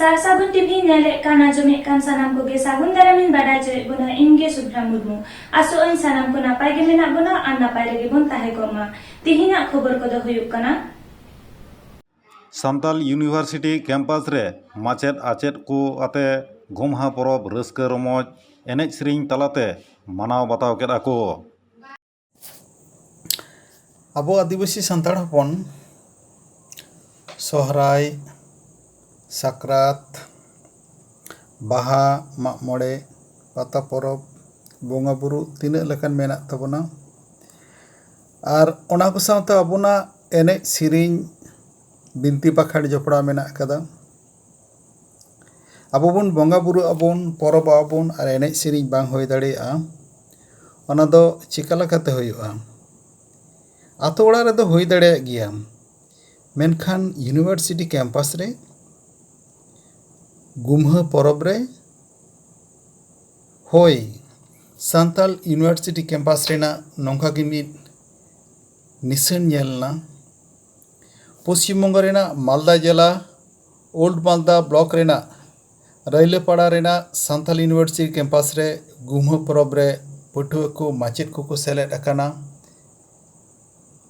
सार सागुन टीवी नेले काना जमे कान सानाम को गे सागुन दारामिन बाडा जे बुना इनगे सुभ्रा मुर्मू आसो अन सानाम को नापाय गे मेना बुना आर नापाय रेगे बुन ताहे कोमा तिहिना खबर को दो हुयुक कना सान्ताल यूनिवर्सिटी कैंपास रे माचेद आचेद को आते गोमहा परब रस्क रमोज एनेज सेरिंग तलाते मानाव बाताव केदा को आबो आदिवासी सान्ताड़ हपन सोहराय साक्रात बाहा मागमोड़े पाता परब बोंगा बुरु तीना लेकान मेना तबना आर ओना को सावते आबोना एनेज सेरिंग बिनती पाखाड़ जपड़ा मेना कदा आबो बन बोंगा बुरु आबोन परब आबोन आर एनेज सेरिंग बांग होय दाड़ेया ओना दो चिका लेकाते होयुआ आतो ओड़ा रे दो होय दाड़ेया गिया मेनखान यूनिवर्सिटी कैंपास रे गुम्हा परब रे होय सान्ताल यूनिवर्सिटी कैंपास रेना नोंका गे मिद निशान नेलना पश्चिम बंग रेना मालदा जिला ओल्ड मालदा ब्लॉक रेना रैलेपाड़ा रेना सान्ताल यूनिवर्सिटी कैंपास रे गुम्हा परब रे पठुआ को माचेद को सेलेद अकाना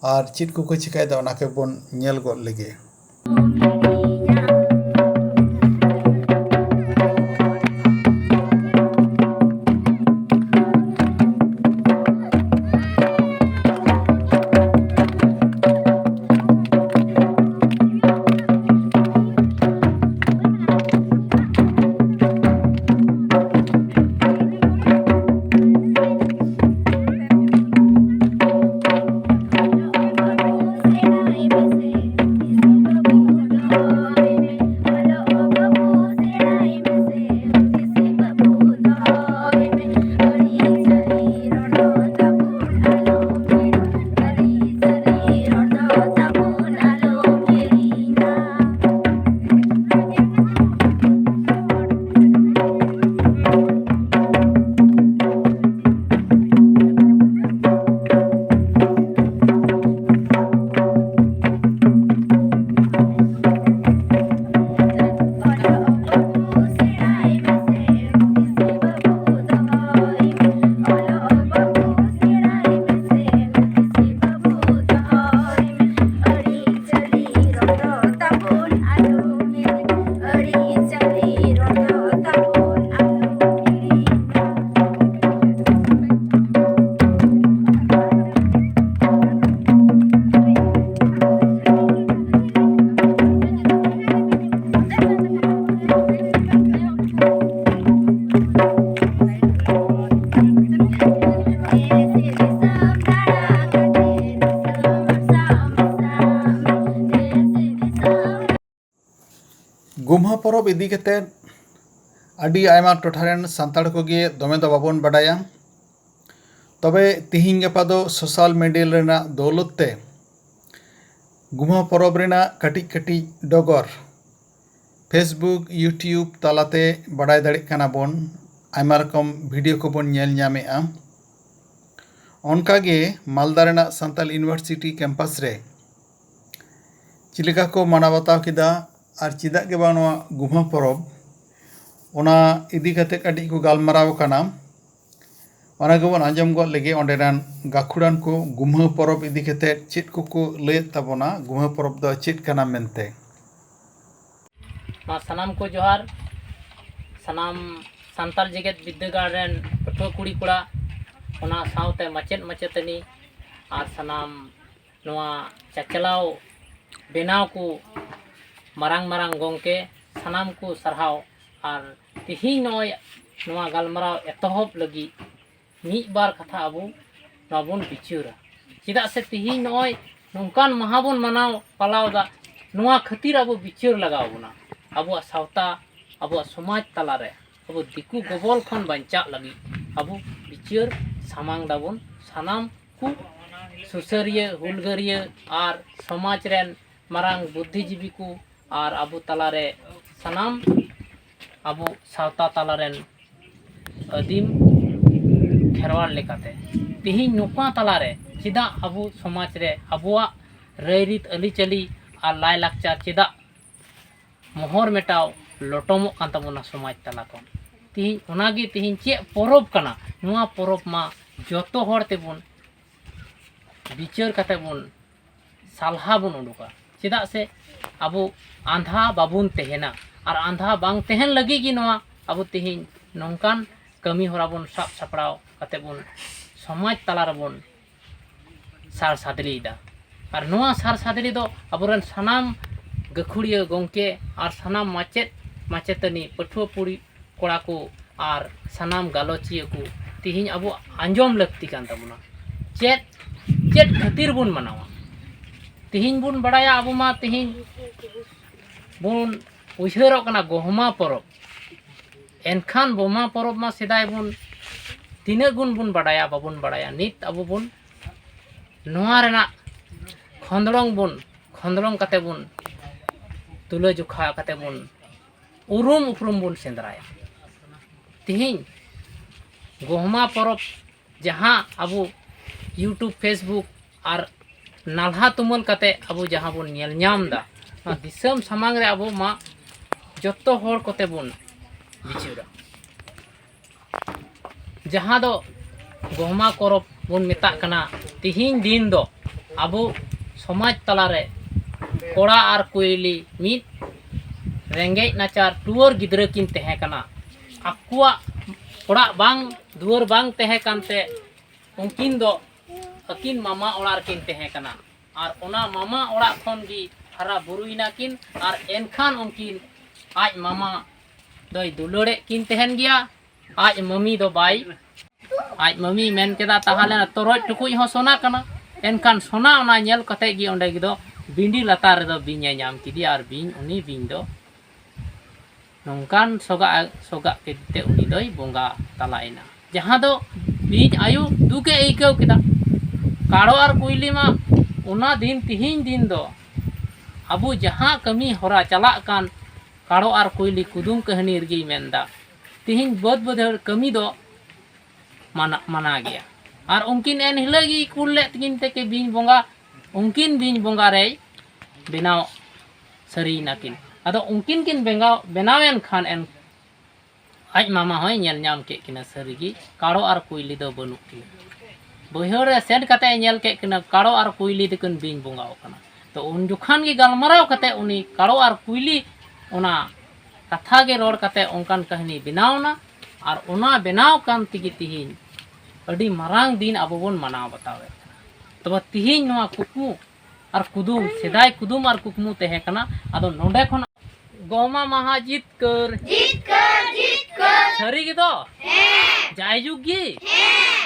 आर चेद को चिकायदा ओना के बोन नेल गद लेगे गुम्हा परब इदी कते अडी आयमा टोठारेन सान्ताड़ कोगे दमे दो बाबोन बाडाया तबे तिहिं गपा दो सोशल मीडिया रेना दौलत ते गुम्हा परब रेना कटिज कटिज डगर फेसबुक यूट्यूब तालाते बाडाय दाड़े काना बोन आयमा रकम वीडियो को बोन नेल ᱧᱟᱢᱮᱜᱼᱟ ओनकागे मालदा रेना सान्ताल यूनिवर्सिटी कैंपास रे चिलिका को माना बताव किदा आर चिदा के बांग नवा गुम्हा परब ओना इदी कते कटी को गालमाराव काना ओना गेबोन आंजम गद लेगे ओंडेरान गाखुड़ान को गुम्हा परब इदी कते चेद को लैत ताबोना गुम्हा परब दो चेद काना मेनते मा सनाम को जोहार सनाम सान्ताल जेगेत विद्यागार रेन पठुआ कुड़ी कुड़ा ओना सावते माचेद माचेतनी आर सनाम नवा चाचलाव बेनाव को मारांग मारांग गोंके सनाम को सरहाव आर तिही नय नवा गालमाराव एतहब लगी मी बार कथा अबो नबोन बिचुरा चिदा से तिही नय नोंकान महाबोन मनाव पालावदा नवा खातिर अबो बिचुर लगावना अबो सावता अबो समाज तलारे अबो दिकु गबल खन बांचा लगी अबो बिचुर सामांग दाबोन सनाम को सुसरिया हुलगरिया आर समाज रेन मारांग बुद्धिजीवी को आर अबो तलारे सनाम अबो सावता तलारेन आदिम खेरवाल लेकाते तिही नुका तलारे चिदा अबो समाज रे अबुआ रैरीत अलीचली आर लाय लाकचार चिदा मोहर मेटाव लोटमोग कान ताबोना समाज तला खन तिहिं ओनागे तिहिं चे परब काना नोआ परब मा जतो हर तेबोन बिचार काते बोन सालहा बोन उडुका चेदा से अबो आंधा बाबुन तेहेना और आंधा बांग तेहन लगी कि नोआ अबो तिहिं नोंकान कमी होरा बोन साब सापड़ाव काते बोन समाज तला रबोन सार सादलीदा और नोआ सार सादली दो अबोरन सनाम गखुड़िया गोंके और सनाम माचेत माचेतनी पठुआ पुड़ी कोड़ा को और सनाम गालोचिया को तिहिं अबो आंजोम लगती कान ताबोना चेत चेत खातिर बुन मनावा तिहिं बुन बड़ाया अबो मा तिहिं बुन उइहरो कना गोहमा परब एनखान बोमा परब मा सेदाय बुन तीना गुण बुन बड़ाया बाबुन बड़ाया नित अबो बुन नोआ रेना खंदड़ोंग काते बुन तुला जोखा काते बुन उरुम उपरुम बुन सेंद्राया तिहिं गोहमा परब जहाँ अबो यूट्यूब फेसबुक और नाल्हा तुमल काते अबो जहाँ बुन नेल ᱧᱟᱢ दा दिसम सामांग रे अबो मा जत्तो होर कोते बुन बिचारा जहाँ दो गोहमा परब बुन मेता कना तिहिं दिन दो अबो समाज तलारे कोड़ा और कोयली मित रेंगेज नाचार टुअर गिद्रा किन तहे कना अकुआ कोड़ा बांग दुअर बांग तहे कानते उनकिन दो अकिन मामा ओड़ार किन तहे कना और ओना मामा ओड़ा खन गी हरा बुरुइना किन और एनखान उनकिन आज मामा दोय दुलड़े किन तहन गया आज मम्मी दो बाई आज मम्मी मेन केदा ताहाले तोरज टुकुज हो सोना कना एनखान सोना ओना नेल कते गी ओंडे गी दो बिंडी लातार रे दो बिंया नाम किदी और बिंग उनी बिंग दो नोंकान सोगा केते उनी दोय बोंगा तलाइना जहाँ दो बिंज आयु दुके एइकव केदा काड़ो और कुइली मा ओना दिन तिहिं दिन दो अबो जहाँ कमी होरा चला कान काड़ो और कुइली कुदुम कहानी रगी मेंदा तिहिं बहुत बहुत कमी दो मना गया और उनकिन एन हिलगी कुल तकिन ते बिंज बोंगा उनकिन बिंज बोंगा रे बेनाव सरी नाकिन अदो उनकिन किन बेनावेन खान एन आज मामा होय नेल ᱧᱟᱢ के किना सरीगी काड़ो और कुइली दो बनु किना बहिर रे सेंड कते नेल के किना काड़ो और कुइली दकिन बिंज बोंगाव कना तो उन जुखान की गलमराव कते उनी काड़ो और कुइली ओना कथा गे रोड कते उनकान कहानी बनावना और ओना बनाव कान तिगी तिहिं अड़ी मारांग दिन अबो बोन मनाव बतावे तब तिहिं नोआ कुकमु और कुदुम सेदाय कुदुम और कुकमु तहे कना अदो नोंडे खन गोमा महा जीत कर सरी गी दो जायजुग गी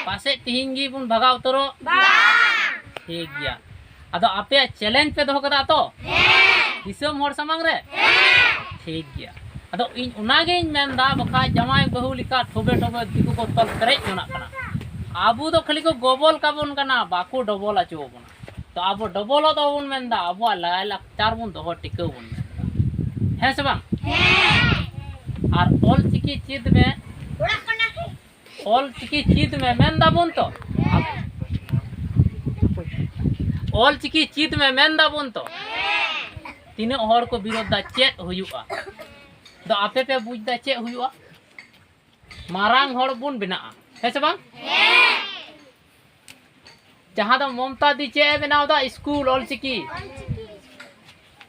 पासे तिहिं गी बुन भगाव तरो ठीक गया अदो आपे चैलेंज पे दो कदा तो दिसम होर समांग रे ठीक गया अदो इन उनागे इन मेंदा बका जमाई बहु लिका ठोबे ठोबे दिकु को तल करे जोना कना आबू तो खाली को गोबल काबुन कना बाकू डबल आचो बना तो आबो डबल तो बुन मेंदा आबो लाय लाचार बुन दोहो टिकौ बुन है से बांग और ऑल चिकी चित में ऑल चिकी चित में मेंदा बुन तो ऑल चिकी चित में मेंदा बुन तो तीनों हर को विरोधा चेत हुयुआ दो आपे पे बुझदा चे हुयुआ मारांग हर बुन बिना है से बांग जहाँ दो ममता दी चे बनाव दा स्कूल ऑल चिकी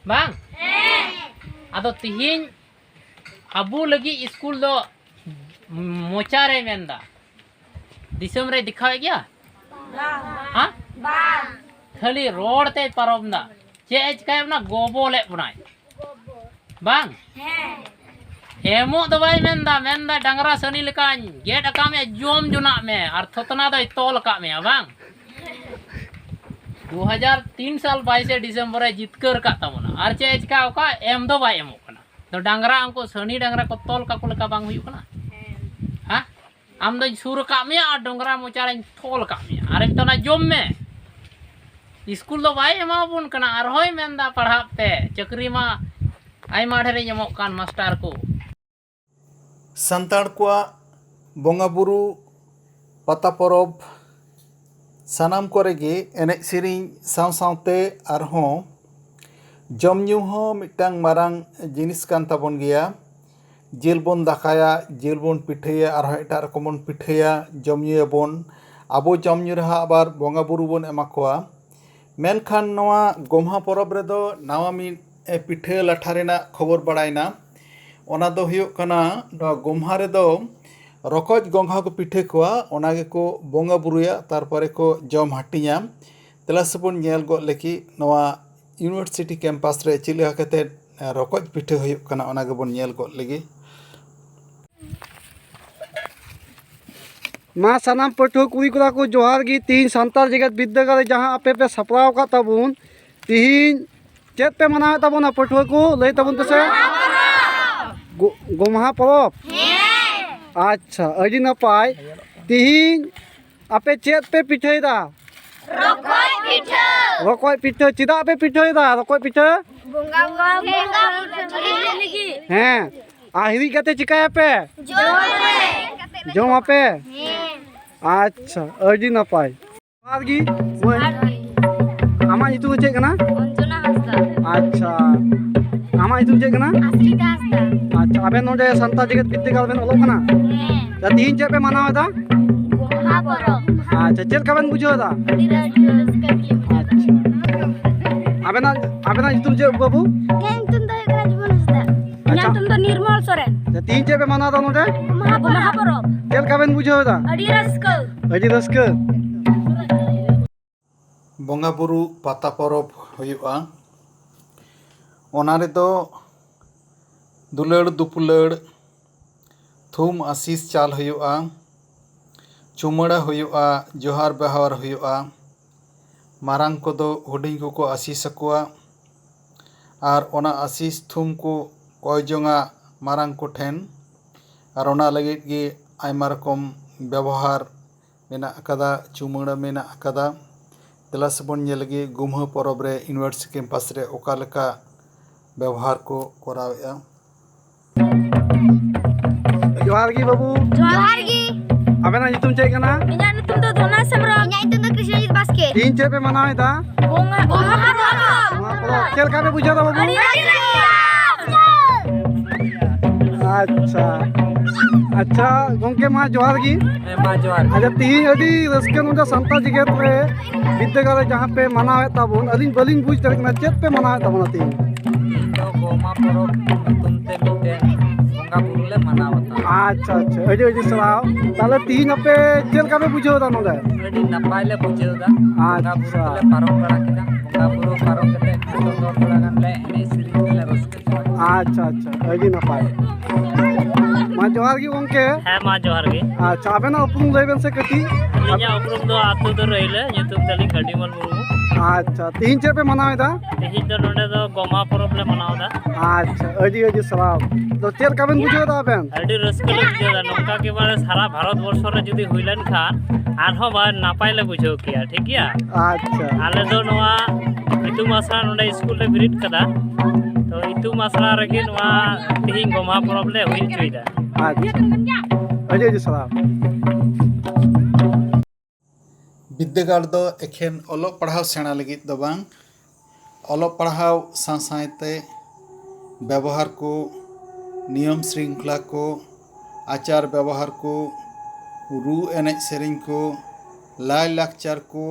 बांग अदो तिहिं अबू लगी स्कूल दो मोचा रे मेंदा दिसम रे दिखावे गया हाँ खाली रोड ते पारम दा चे चिकाय ना गोबोले बनाय बांग हेमो दो बाई मेंदा डांगरा सनी लेका गेट अका में जोम जुना में और थोतना दो तोल का में बांग 2003 साल 22 दिसंबर जितकर का तमना और चे चिका ओका एम दो बाई एमो कना तो डांगरा अंको सनी डांगरा को तोल का को लेका बांग हुयु कना हां आम दो सुर का में और डांगरा मोचारे तोल का में और तना जोम में स्कूल दो बाई एमा बुन कना और होय मेंदा पढ़ाप पे चक्री मा आयमा ढेरे ᱧᱟᱢᱚᱜ कान मास्टर को संताड़ को बोंगा बुरु पता परब सानाम कोरेगे एनेज सेरिंग साव सावते आरहों जम ᱧᱩ हों मिटांग मारांग जिनिस कान ताबोन गया जिल बोन दाकाया जिल बोन पिठाया और एटा रकम बोन पिठाया जमयुयाबोन आबो जमयु रहा आबार बंगा बुरु बोन एमा कोआ मेनखान नवा गोम्हा परब रेदो नावा मी पिठा लाठा रेना खबर बाड़ायना ओना दो हुयुग कना गोम्हा रेदो रकज गंघा को पिठा कोआ ओना गेको बंगा बुरुया तारपरे को जम हाटिया तेलासबोन नेल गो लेकी नवा यूनिवर्सिटी कैंपस रे चिलिहा कते रकज पिठा हुयुग कना ओना गेबोन नेल गो लेगी मा सानाम पठुआ कुड़ी कोड़ा को जोहार गी तीन सान्ताल जेगेत विद्यागार जहाँ आपे पे सपराव का ताबुन तीन चेत पे मनावे ताबुना पठुआ को लई ताबुन तसे गोम्हा परब अच्छा अजी नपाय तीन आपे चेत पे पिठाइदा रकय पिठा चिदा पे पिठाइदा रकय पिठा हैं आहिरी कते चिकाया पे जमा पे अच्छा अजी नपाय आरगी आमा इतु चे कना अच्छा आमा इतु चे कना अच्छा आबे नोडे संता जगत विद्यागार बेन ओलो कना ता तीन चे पे मनावा दा अच्छा चेल काबेन बुझो दा अच्छा आबेना इतु चे बाबू अच्छा तुम तो निर्मल सोरेन तीन चे पे मना दा नोडे महापरब चेल काबेन बुझो दा अडी रस्क बंगा बुरु पाता परब हुयुआ ओना रेदो दुलड़ दुपुलड़ थुम आशीष चाल हुयुआ चुमड़ा हुयुआ जोहार बहार हुयुआ मारांग कोदो हुडिंग को आशीष अकुआ और ओना आशीष थुम को कयजोंगा मारांग को ठेन और ओना लगित गे आयमा रकम व्यवहार मेना अकादा चुमड़ा मेना अकादा तेलासबोन नेलगे गोम्हा परब रे यूनिवर्सिटी कैंपस रे ओका लेका व्यवहार को करावेआ जोहार गी बाबू जोहार गी आबेना नितुम चे कना इन्या नितुम तो धोना समरा इन्या नितुम तो कृष्णजीत बास्के तीन चे पे मनावे दा महापरब चेल काबे बुझो दा बाबू अच्छा अच्छा गंके मा जोहार गी मा जोहार अच्छा तीन अडी रस्के नोडे संता जिगेत रे विद्यागार जहाँ पे मनावे ताबुन अलिन बलिन बुझ दरे कना चेत पे मनावे ताबुना तीन तो गोमा परब तुमते मिटे बंगा बुरुले मनावता अच्छा अच्छा अडी अडी सलाव ताले तीन अपे चेल काबे बुझो दा नोडे अडी नपाय ले बुझेउ दा बंगा बुरुले पारम बड़ा किदा बंगा बुरु पारम कते तो थोड़ा गान ले एने सिरिंग ले रस्के अच्छा अच्छा अडी नपाय मा जोहार गी गंके ᱦᱮᱸ ᱢᱟ ᱡᱚᱦᱟर ᱜᱮ अच्छा आबेना उपरुम लइबेन से कटी ᱤᱧᱟᱹᱜ ᱩᱯᱨᱩᱢ ᱫᱚ ᱟᱛᱳ ᱫᱚ ᱨᱟᱹᱭᱞᱟᱹ ᱧᱩᱛᱩᱢ ᱛᱟᱹᱞᱤᱧ ᱠᱟᱹᱰᱤᱢᱟᱞ ᱢᱩᱨᱢᱩ अच्छा तीन चे पे मनावे दा ᱛᱮᱦᱮᱧ ᱫᱚ ᱱᱚᱰᱮ ᱫᱚ ᱜᱚᱢᱦᱟ ᱯᱚᱨᱚᱵᱽ ᱞᱮ ᱢᱟᱱᱟᱣᱫᱟ अच्छा अडी अडी सलाम तो चेल काबेन बुझो दा आबेन ᱟᱹᱰᱤ ᱨᱟᱹᱥᱠᱟᱹ ᱞᱮ ᱵᱩᱡᱷᱟᱹᱣᱫᱟ ᱱᱚᱝᱠᱟ ᱜᱮ ᱵᱟᱨᱮ ᱥᱟᱨᱟ ᱵᱷᱟᱨᱚᱛ ᱵᱚᱨᱥᱚ ᱨᱮ ᱡᱩᱫᱤ ᱦᱩᱭ ᱞᱮᱱᱠᱷᱟᱱ ᱟᱨᱦᱚᱸ ᱵᱟᱨ ᱱᱟᱯᱟᱭ ᱞᱮ ᱵᱩᱡᱷᱟᱹᱣ ᱠᱮᱭᱟ ᱴᱷᱤᱠ ᱜᱮᱭᱟ अच्छा ᱟᱞᱮ ᱫᱚ ᱱᱚᱣᱟ ᱤᱛᱩᱱ ᱟᱥᱲᱟ ᱱᱚᱰᱮ ᱥᱠᱩᱞ ᱞᱮ ᱵᱤᱨᱤᱫ ᱠᱟᱫᱟ ᱛᱚ ᱤᱛᱩᱱ ᱟᱥᱲᱟ ᱨᱮᱜᱮ ᱱᱚᱣᱟ ᱛᱮᱦᱮᱧ ᱜᱚᱢᱦᱟ ᱯᱚᱨᱚᱵᱽ ᱞᱮ ᱦᱩᱭ ᱦᱚᱪᱚᱭᱮᱫᱟ अच्छा अडी अडी सलाम विद्यागार दो एखेन ओलो पढ़ाव सेना लगित दो बांग ओलो पढ़ाव साथ-साथते व्यवहार को नियम श्रृंखला को आचार व्यवहार को रू एनेज सेरिंग को लाय लाकचार को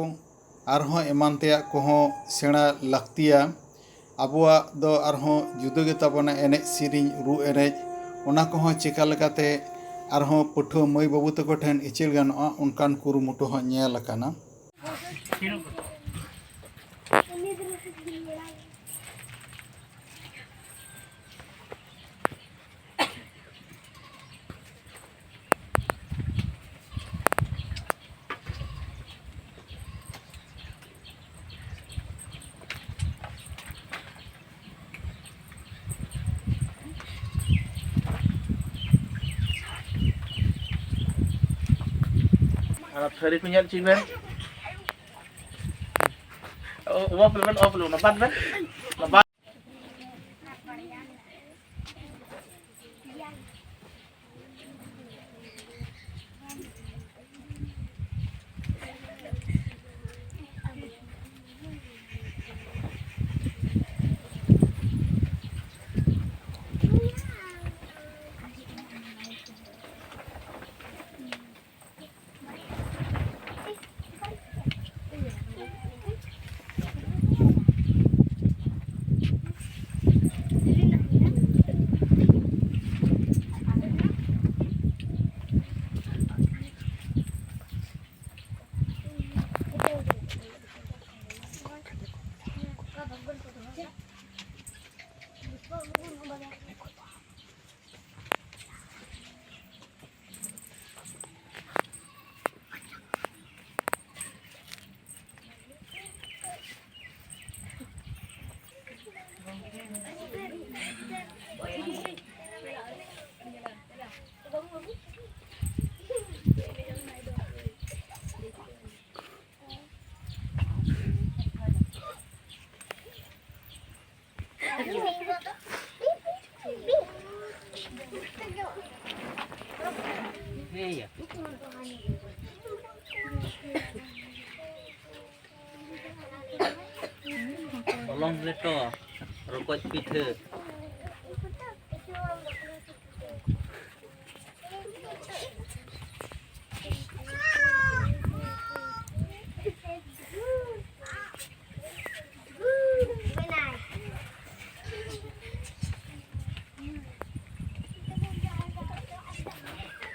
आरहों एमान तेया कोहों सेना लाक्तिया आबुआ दो आरहों जुदो गे ताबोना एनेज सेरिंग रू एनेज ओना कोहों चिका लेकाते आरहों पठुआ मई बाबू तको ठेन इचिल गानोआ उनकान कुरुमुटु हों nail आकाना Thari ko nyal chiben. Off lu nabat ben. Nabat. Bolong leto, rokok pithe.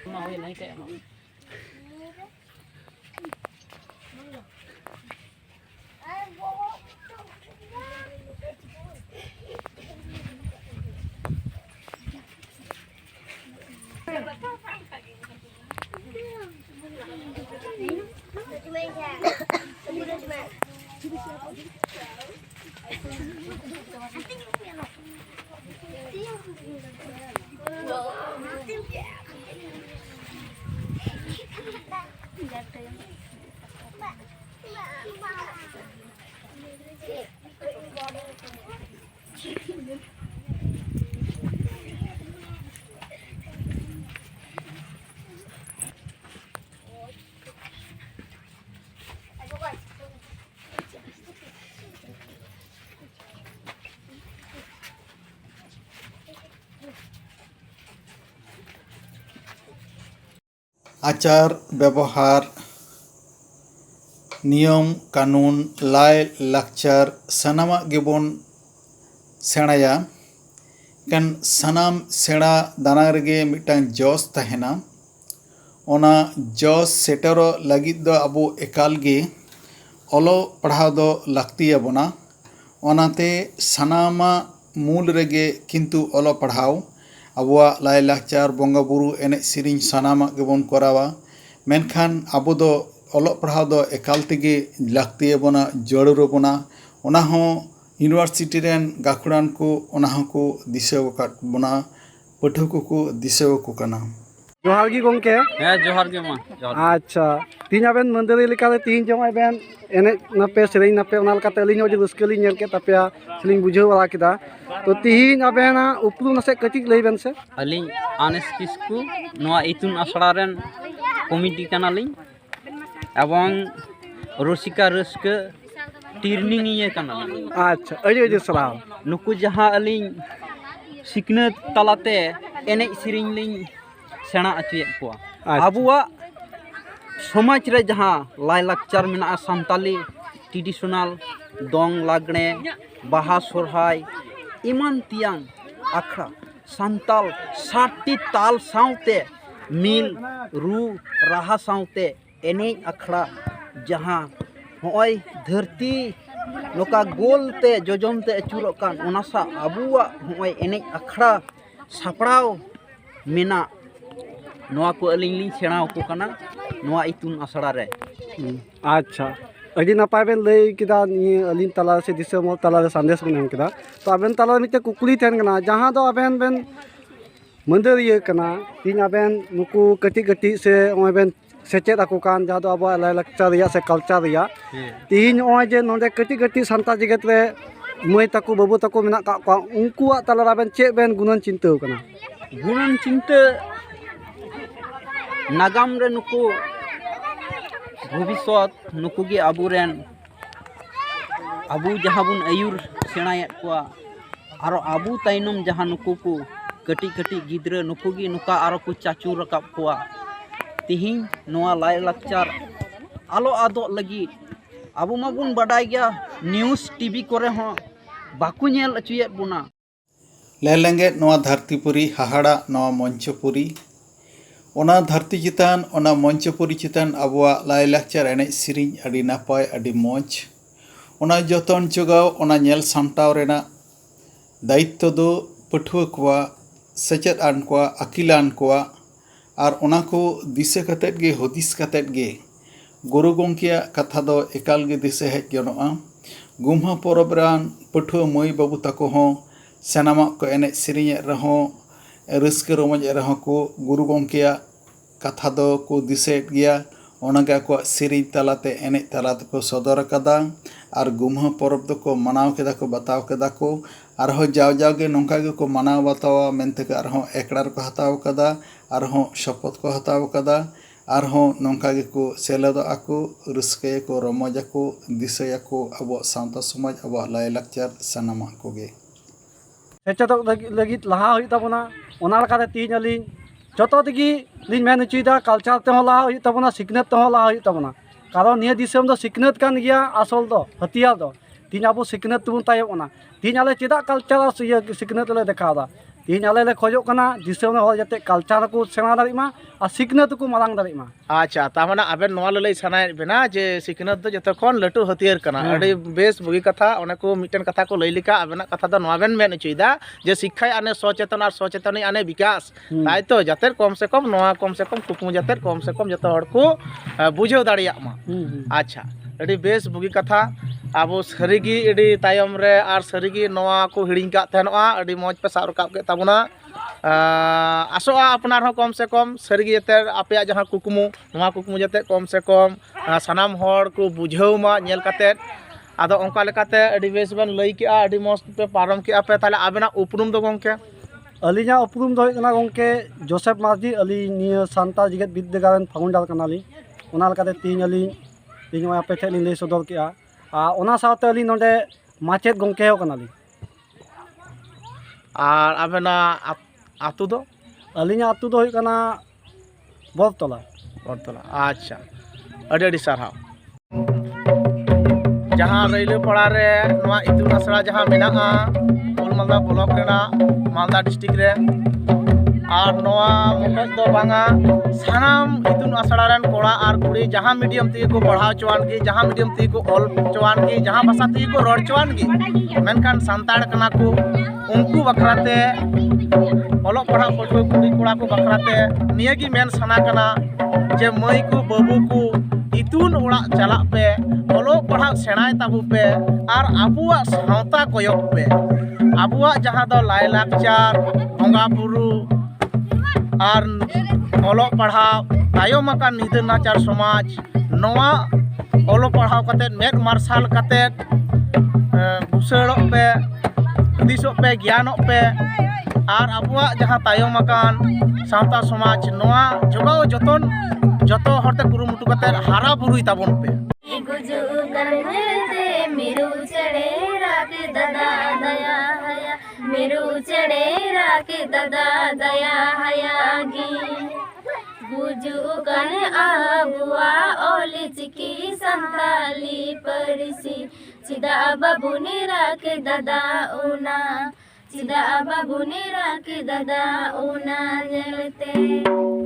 Mau naik kayak mau. आचार व्यवहार नियम कानून लाय लाक्चर सानामा गेबोन सेणाया कन सानाम सेणा दाना रगे मिटांग जॉस तहेना ओना जॉस सेटरो लगिद दो अबो एकाल गे ओलो पढ़ाव दो लाक्ति अबोना ओनाते सानामा मूल रगे किंतु ओलो पढ़ाव अबुआ लाय लाक्चर बंगा बुरु एने सिरिंग सानामा गेबोन करावा मेनखान अबो दो ओलो पढ़ाव दो एकाल तेगे लाक्ति अबोना जरूर अबोना ओना हो यूनिवर्सिटी रेन गाखुड़ान को ओना को दिशा वकाट बोना पठुको को दिशा को कना जोहार गी गोंके जोहार गे मा अच्छा तीन आबेन मंदिर लेका तीन जमाय बेन एने नपे सेरिंग नपे ओना लकाते अलिंग जो रस्कली नेल के तपिया सेलिंग बुझो वाला किदा तो तीन आबेना उपलु नसे कटिक लई बेन से अलिंग आनेस किस्कु नोआ इतुन आसड़ा रेन कमिटी कानालिंग एवं रसिका रस्के टिरनिंग ये कानालिंग अच्छा अजे अजे सलाम नुकु जहां अलिंग सिकनत तलाते एने सिरिंग लिंग सेना अचुए को अबुआ समाज रे जहां लाय लाक्चर मेना सानताली ट्रेडिशनल दोंग लागणे बाहा सोरहाय इमान तियांग आखड़ा सानताल 60 ताल साउते मिल रू राहा साउते एने आखड़ा जहां होय धरती लोका गोल ते जोजम ते अचुरो कान ओनासा अबुआ होय एने आखड़ा सापड़ाव मेना नोआ को अलिंग लिंग सेणाव को कना नोआ इतुन आसड़ा रे अच्छा अभी नपाय बेन लई किदा नि अलिन तला से दिसम तला संदेश बन किदा तो आबेन तला मिते कुकुली थेन कना जहां दो आबेन बेन मंदिर ये कना तीन आबेन नुकु कटी कटी से ओय बेन सेचेद आको कान जहां दो अब लाय लाक्चर या से कल्चर या तीन ओय जे नोंदे कटी कटी सांता जगत रे मई ताको बाबू ताको मेना का उनकुआ तला आबेन चे बेन गुणन चिंता कना गुणन चिंता नागाम रे नुकु भविष्यत नुकु गे आबुरेन आबु जहां बुन आयुर सेणायत कोआ आरो आबु ताइनम जहां नुकु को कटी कटी गिद्र नुकु गे नुका आरो को चाचू रकाब कोआ तिहिं नोआ लाय लाक्चर आलो आदो लगी आबु माबुन बडाय गया न्यूज़ टीवी करे हो बाकु नेल अचुयत बुना लेलेंगे नोआ धरतीपुरी हाहाड़ा नोआ मंचपुरी ओना धरती चितान ओना मंचपुरी चितान अबुआ लाय लाक्चर एने सिरिंग अडी नापाय अडी मौज ओना जतन जोगाव ओना नेल सामटाव रेना दायित्व दो पठुआ कोआ सेचेद आन कोआ अकिलान कोआ आर ओना को दिशा कतेत गे हदिस कतेत गे गुरु गोंकिया कथा दो एकाल गे दिशा हेज गनोआ गुम्हा परब रान पठुआ मई बाबू ताको हो सेनामा को एने सिरिंग रहो रस्के रोमज रहो को गुरु गोंकिया कथा दो को दिसेट गया ओनागे को सिरिंग तलाते एने तलाते को सदर कदा और गुम्हा परब दो को मनाव केदा को बताव केदा को आरहों जावगे नौका को मानाव बतावा मेनते आरहों एकड़ा को हताव कदा आरहों शपथ को हताव कदा आरहों नौका को सेलेदोआ को रस्के को रमजा को दिसया को अब सावता समाज अब लायलाकचार सानामा कोगे सेचेदोग लगित लहा हुई तबना ओना लकाते तीन अलिन जतो तगी लिन मेन चुइदा कल्चर तेहो लहा हुई तबना सिकनेत तेहो लहा हुई तबना कारण निया दिसम दो सिकनेत कान गया आसल दो हथियार दो तीन अब सिकनेत तुम तायोना तीन आले चेदा कल्चर सिकनेत ले देखादा तीन आले ले खोजो कना दिसम हो जाते कल्चर को सेना दारिमा आ सिकनेत को मालांग दारिमा अच्छा तामाना आबेन नवा लई सनाय बेना जे सिकनेत दो जतो खन लटू हथियार कना अडी बेस बुगी कथा ओने को मिटन कथा को लई लिका आबेना कथा दो नवा बेन मेन चुइदा जे शिक्षा आने सचेतन और सचेतनी आने विकास ताई तो जाते कम से कम नवा कम से कम कुकमु जाते कम से कम जतो हड़ को बुझेव दाड़िया मा अच्छा अडी बेस बुगी कथा अब सारिगी अडी तायम रे आर सारिगी नवा को हिड़िंग का तहनोआ अडी मौज पे साब रकाब के ताबुना आसोआ अपनार हो कम से कम सारिगी जते आपे जहां कुकमु नवा कुकमु जते कम से कम सानाम हड़ को बुझेव मा नेल काते आदो ओंका लेकाते अडी बेस बन लई के अडी मौज पे पारम के आपे ताले आबेना उपरुम दो गंके अलिया उपरुम दो कना गंके जोसेफ मार्जी अली निया सांता जिगत विद्यागारन फाउंडर कनाली ओना लेकाते तीन अली तीन आपे थे लई सदर के ओना साथे अली नोडे माचेद गंके हो कनाली और आबेना आतु दो अलिया आतु दो हुई कना बरतला अच्छा अडी अडी सारहाव जहाँ रेलवे पड़ा रे नवा इतुन आसरा जहाँ मेनागा ओल मालदा ब्लॉक रेना मालदा डिस्ट्रिक्ट रे और नवा मोटज दो बांगा सानाम इतुन आसरा रेन कोड़ा और कुड़ी जहाँ मीडियम ती को पढ़ाव चवान की जहाँ मीडियम ती को ऑल चवान की जहाँ भाषा ती को रोड चवान की मेनखान सांताड़ कना को उनको बखराते ऑलोग पढ़ाव पढ़ो कुड़ी कोड़ा को बखराते निया की मेन सना कना जे मई को बाबू को इतुन ओड़ा चला पे ऑलोग पढ़ाव सेणाय ताबू पे और आबुआ सावता कोयक पे आबुआ जहाँ दो लायलाकचार बंगा बुरु और ऑलोग पढ़ाव तायम आकान निधन नाचार समाज नवा ऑलोग पढ़ाव कते मेद मार्शल कते बुसड़ों पे दिसों पे ज्ञानों पे और आबुआ जहाँ तायम आकान सावता समाज नवा जोगाव जतन जतो हरते कुरुमुटु कते हारा बुरुई ताबन पे मेरू चढ़े राके दादा दया हया मेरू चढ़े राके दादा दया हयागी गुजु कन आबुआ ओली चिकी संताली परसी चिदा बाबू ने राके दादा उना चिदा बाबू ने राके दादा उना जलते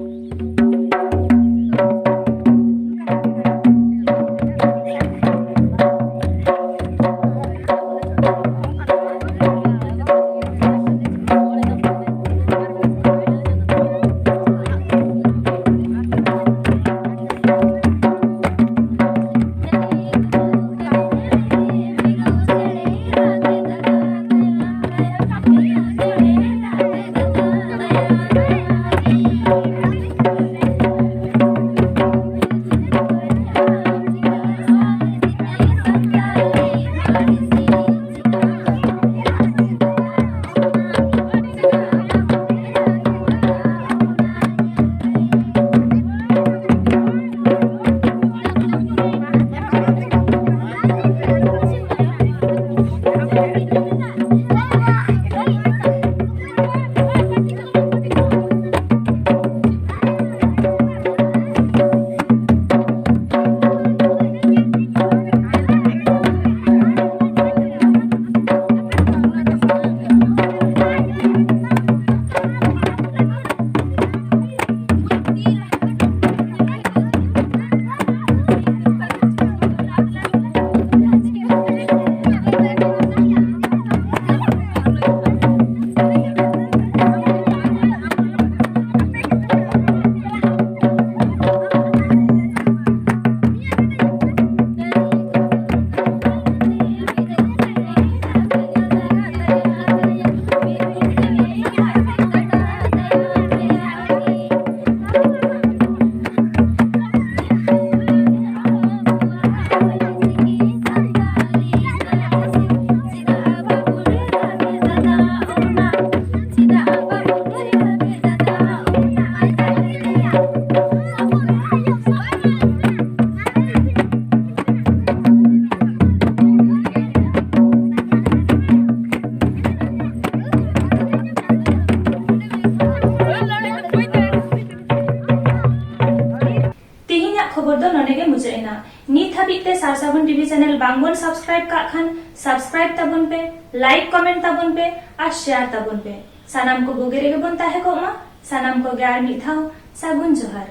ᱱᱤᱛ ᱦᱟᱹᱵᱤᱡ ᱛᱮ ᱥᱟᱨᱥᱟᱜᱩᱱ ᱴᱤᱵᱷᱤ ᱪᱮᱱᱮᱞ ᱵᱟᱝᱵᱚᱱ ᱥᱟᱵᱥᱠᱨᱟइब ᱠᱟᱜ ᱠᱷᱟᱱ ᱥᱟᱵᱥᱠᱨᱟइब ᱛᱟᱵᱚᱱ ᱯᱮ, ᱞᱟइक ᱠᱚᱢᱮন্ट ᱛᱟᱵᱚᱱ ᱯᱮ ᱟᱨ শেয়ার ᱛᱟᱵᱚᱱ ᱯᱮ। ᱥᱟᱱᱟᱢ ᱠᱚ ᱵᱩᱜᱤ ᱨᱮᱜᱮ ᱵᱚᱱ ᱛᱟᱦᱮᱸ ᱠᱚᱜ ᱢᱟ। ᱥᱟᱱᱟᱢ ᱠᱚᱜᱮ ᱟᱨ ᱢᱤᱫ ᱫᱷᱟᱣ ᱥᱟᱹᱜᱩᱱ ᱡᱚᱦᱟᱨ।